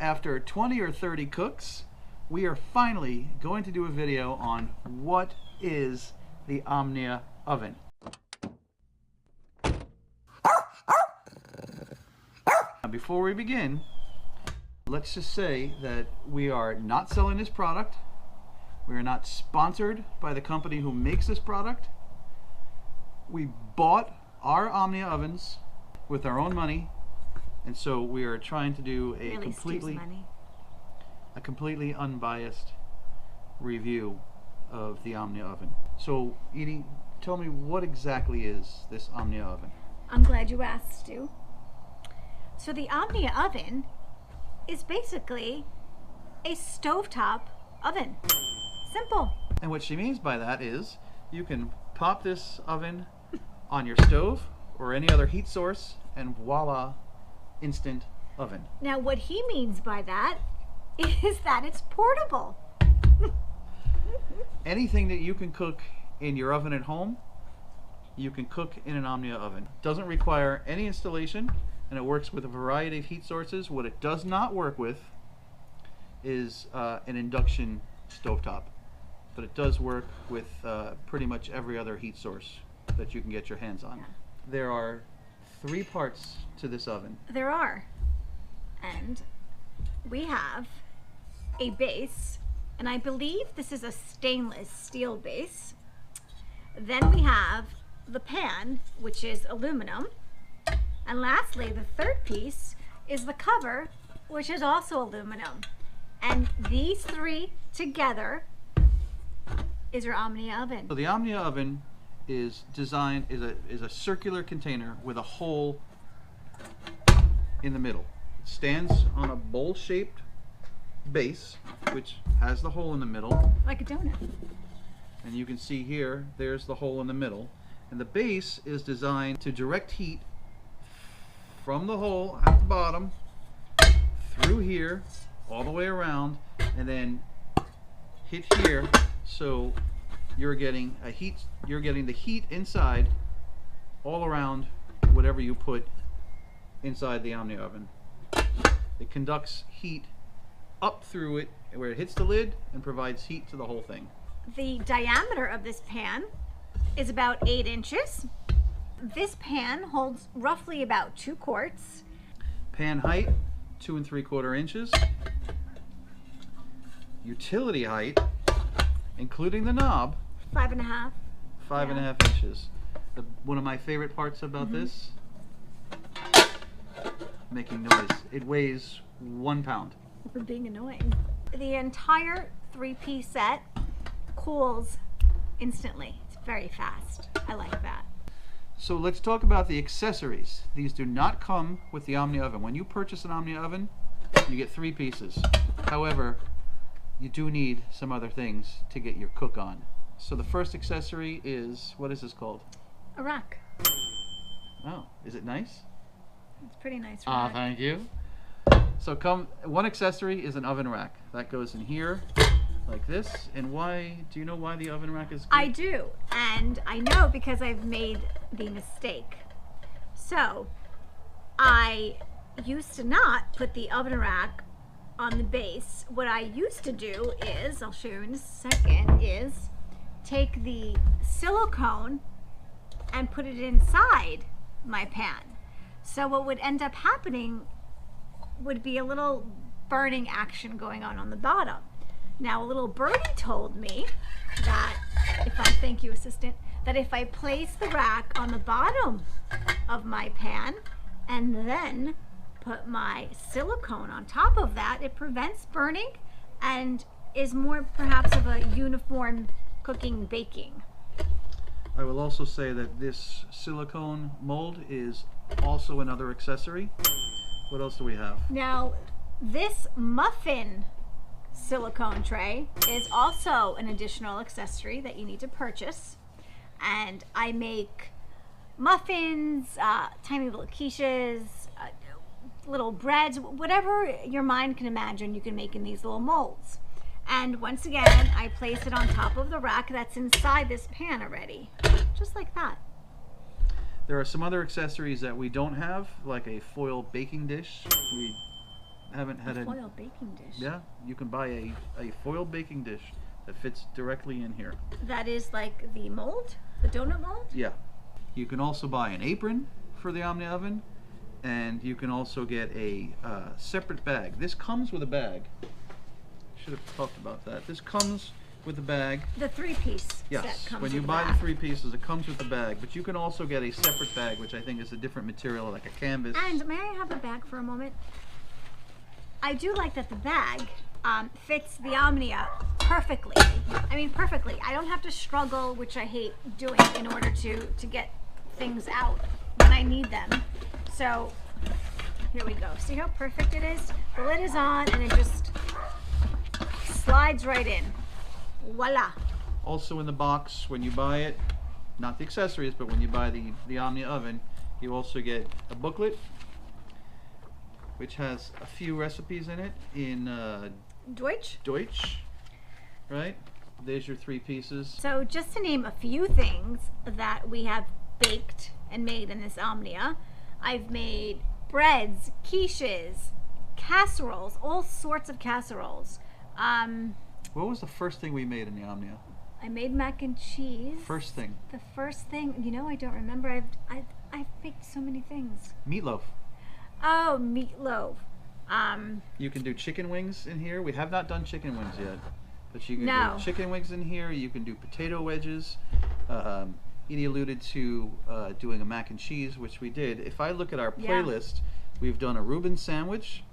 after 20 or 30 cooks, we are finally going to do a video on what is the Omnia Oven. Now, before we begin, let's just say that we are not selling this product. We are not sponsored by the company who makes this product. We bought our Omnia ovens with our own money, and so we are trying to do a completely unbiased review of the Omnia oven. So, Edye, tell me, what exactly is this Omnia oven? I'm glad you asked, Stu. So the Omnia oven is basically a stovetop oven. Simple. And what she means by that is you can pop this oven on your stove or any other heat source, and voila, instant oven. Now what he means by that is that it's portable. Anything that you can cook in your oven at home, you can cook in an Omnia oven. Doesn't require any installation, and it works with a variety of heat sources. What it does not work with is an induction stovetop, but it does work with pretty much every other heat source that you can get your hands on. Yeah. There are 3 parts to this oven. There are. And we have a base, and I believe this is a stainless steel base. Then we have the pan, which is aluminum. And lastly, the third piece is the cover, which is also aluminum. And these 3 together is your Omnia oven. So the Omnia oven is designed is a circular container with a hole in the middle. It stands on a bowl-shaped base, which has the hole in the middle. Like a donut. And you can see here, there's the hole in the middle. And the base is designed to direct heat from the hole at the bottom through here, all the way around, and then hit here, so you're getting the heat inside all around whatever you put inside the Omnia oven. It conducts heat up through it where it hits the lid and provides heat to the whole thing. The diameter of this pan is about 8 inches. This pan holds roughly about 2 quarts. Pan height, 2 3/4 inches. Utility height, including the knob, 5.5. 5.5 inches. One of my favorite parts about this, making noise. It weighs 1 pound. For being annoying. The entire 3-piece set cools instantly. It's very fast. I like that. So let's talk about the accessories. These do not come with the Omnia oven. When you purchase an Omnia oven, you get 3 pieces. However, you do need some other things to get your cook on. So the first accessory is, what is this called? A rack. Oh, is it nice? It's pretty nice. Ah, thank you. So one accessory is an oven rack. That goes in here, like this. And why, do you know why the oven rack is good? I do, and I know because I've made the mistake. So, I used to not put the oven rack on the base. What I used to do is, I'll show you in a second, is take the silicone and put it inside my pan. So what would end up happening would be a little burning action going on the bottom. Now, a little birdie told me that, thank you, assistant, that if I place the rack on the bottom of my pan and then put my silicone on top of that, it prevents burning and is more perhaps of a uniform cooking, baking. I will also say that this silicone mold is also another accessory. What else do we have? Now, this muffin silicone tray is also an additional accessory that you need to purchase. And I make muffins, tiny little quiches, little breads, whatever your mind can imagine you can make in these little molds. And once again, I place it on top of the rack that's inside this pan already, just like that. There are some other accessories that we don't have, like a foil baking dish. We haven't had a a foil baking dish. Yeah, you can buy a foil baking dish that fits directly in here. That is like the mold, the donut mold? Yeah. You can also buy an apron for the Omnia oven, and you can also get a separate bag. This comes with a bag. Should have talked about that. This comes with a bag. The 3-piece Yes, set comes when you with buy that. the 3 pieces, it comes with the bag, but you can also get a separate bag, which I think is a different material, like a canvas. And may I have a bag for a moment? I do like that the bag fits the Omnia perfectly. I mean, perfectly. I don't have to struggle, which I hate doing, in order to get things out when I need them. So here we go. See how perfect it is? The lid is on and it just slides right in. Voila. Also in the box, when you buy it, not the accessories, but when you buy the Omnia oven, you also get a booklet which has a few recipes in it in Deutsch? Deutsch, right? There's your 3 pieces. So just to name a few things that we have baked and made in this Omnia, I've made breads, quiches, casseroles, all sorts of casseroles. What was the first thing we made in the Omnia? I made mac and cheese. First thing. The first thing, you know, I don't remember. I've baked so many things. Meatloaf. Oh, meatloaf. You can do chicken wings in here. We have not done chicken wings yet, but you can No. do chicken wings in here. You can do potato wedges. Edie alluded to doing a mac and cheese, which we did. If I look at our Yeah. playlist, we've done a Reuben sandwich.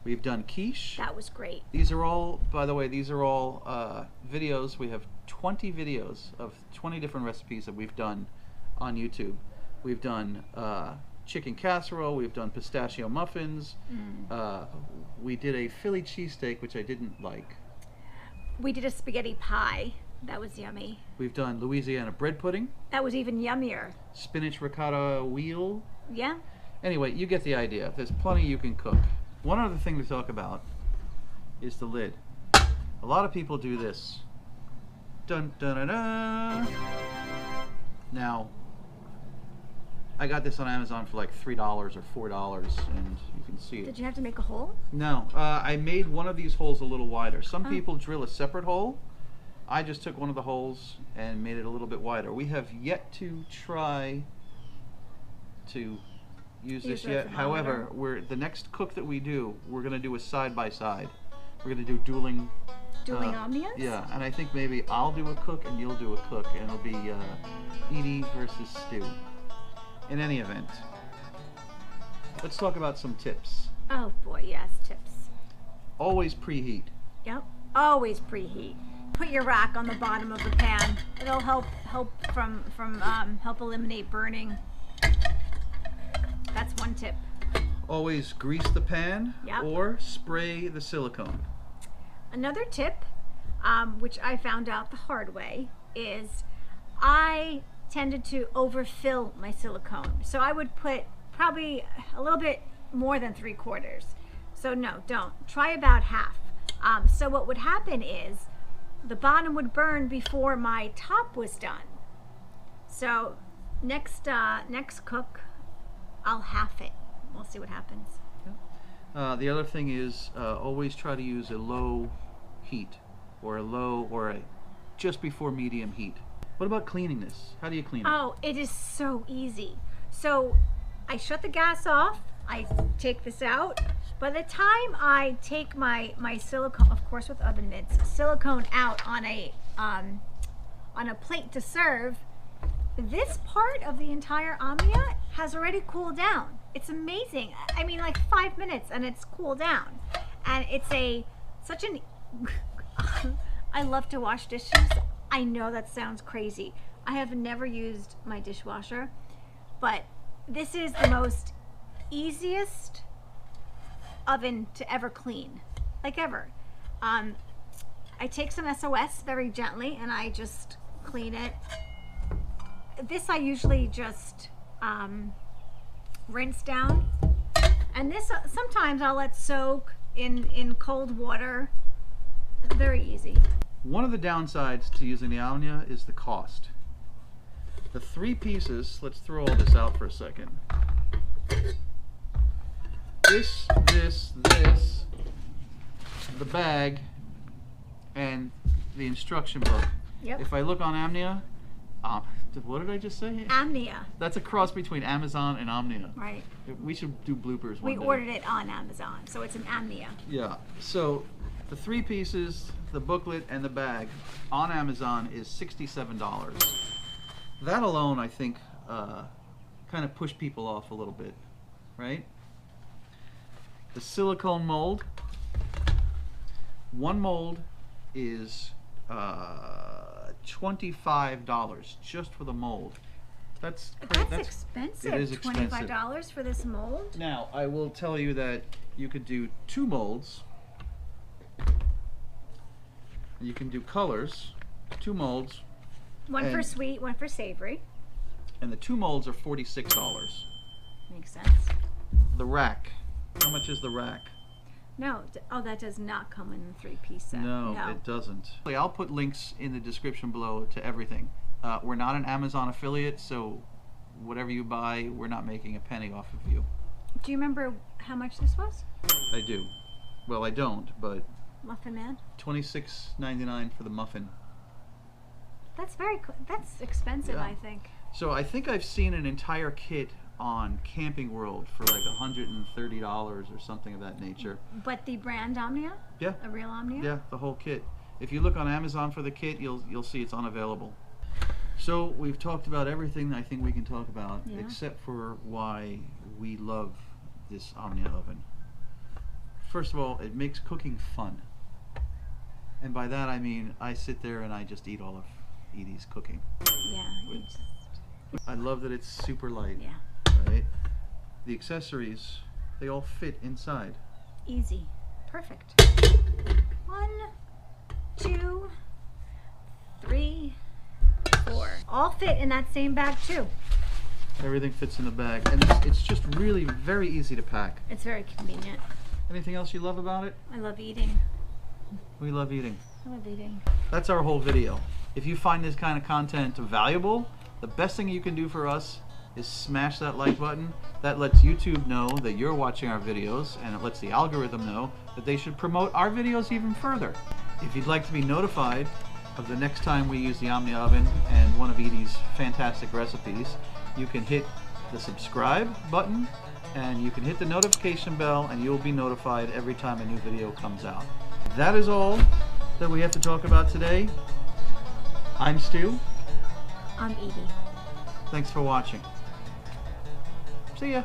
We've done quiche. That was great. These are all, by the way, these are all videos. We have 20 videos of 20 different recipes that we've done on YouTube. We've done chicken casserole. We've done pistachio muffins. We did a Philly cheesesteak, which I didn't like. We did a spaghetti pie. That was yummy. We've done Louisiana bread pudding. That was even yummier. Spinach ricotta wheel. Yeah? Anyway, you get the idea. There's plenty you can cook. One other thing to talk about is the lid. A lot of people do this. Dun dun dun dun. Now, I got this on Amazon for like $3 or $4, and you can see it. Did you have to make a hole? No, I made one of these holes a little wider. Some people drill a separate hole. I just took one of the holes and made it a little bit wider. We have yet to try to use this the yet. thermometer. However, the next cook that we do, we're going to do a side by side. We're going to do dueling. Dueling Omnias? Yeah, and I think maybe I'll do a cook and you'll do a cook, and it'll be Edie versus Stu. In any event, let's talk about some tips. Oh boy, yes, tips. Always preheat. Yep. Always preheat. Put your rack on the bottom of the pan. It'll help help eliminate burning. That's one tip. Always grease the pan. Yep. Or spray the silicone. Another tip, which I found out the hard way, is I tended to overfill my silicone. So I would put probably a little bit more than 3/4. So no, don't. Try about half. So what would happen is the bottom would burn before my top was done. So next cook, I'll half it. We'll see what happens. The other thing is always try to use a low heat, or a just before medium heat. What about cleaning this? How do you clean it? Oh, it is so easy. So I shut the gas off. I take this out. By the time I take my silicone, of course with oven mitts, silicone out on a plate to serve, this part of the entire Omnia has already cooled down. It's amazing. I mean, like 5 minutes and it's cooled down. And it's such an I love to wash dishes. I know that sounds crazy. I have never used my dishwasher, but this is the most easiest oven to ever clean, like ever. I take some SOS very gently and I just clean it. This I usually just rinse down, and this sometimes I'll let soak in cold water. Very easy. One of the downsides to using the Omnia is the cost. The 3 pieces, let's throw all this out for a second. This, the bag, and the instruction book. Yep. If I look on Omnia, what did I just say? Omnia. That's a cross between Amazon and Omnia. Right. We should do bloopers one We day. ordered it on Amazon, so it's an Omnia. Yeah. So the 3 pieces, the booklet, and the bag on Amazon is $67. That alone, I think, kind of pushed people off a little bit, right? The silicone mold. One mold is $25 just for the mold. That's expensive. It is expensive. $25 for this mold? Now, I will tell you that you could do 2 molds. You can do colors, 2 molds. One for sweet, one for savory. And the 2 molds are $46. Makes sense. The rack. How much is the rack? No, oh, that does not come in the 3-piece set. No, it doesn't. I'll put links in the description below to everything. We're not an Amazon affiliate, so whatever you buy, we're not making a penny off of you. Do you remember how much this was? I do. Well, I don't, but Muffin Man? $26.99 for the muffin. That's that's expensive, Yeah. I think. So I think I've seen an entire kit on Camping World for like $130 or something of that nature. But the brand Omnia? Yeah. A real Omnia? Yeah, the whole kit. If you look on Amazon for the kit, you'll see it's unavailable. So we've talked about everything I think we can talk about, Yeah. except for why we love this Omnia oven. First of all, it makes cooking fun. And by that I mean I sit there and I just eat all of Edie's cooking. Yeah. I love that it's super light. Yeah. Right? The accessories, they all fit inside. Easy. Perfect. 1, 2, 3, 4. All fit in that same bag too. Everything fits in the bag, and it's just really very easy to pack. It's very convenient. Anything else you love about it? I love eating. We love eating. I love eating. That's our whole video. If you find this kind of content valuable, the best thing you can do for us is smash that like button. That lets YouTube know that you're watching our videos, and it lets the algorithm know that they should promote our videos even further. If you'd like to be notified of the next time we use the Omnia oven and one of Edie's fantastic recipes, you can hit the subscribe button and you can hit the notification bell, and you'll be notified every time a new video comes out. That is all that we have to talk about today. I'm Stu. I'm Edye. Thanks for watching. See ya.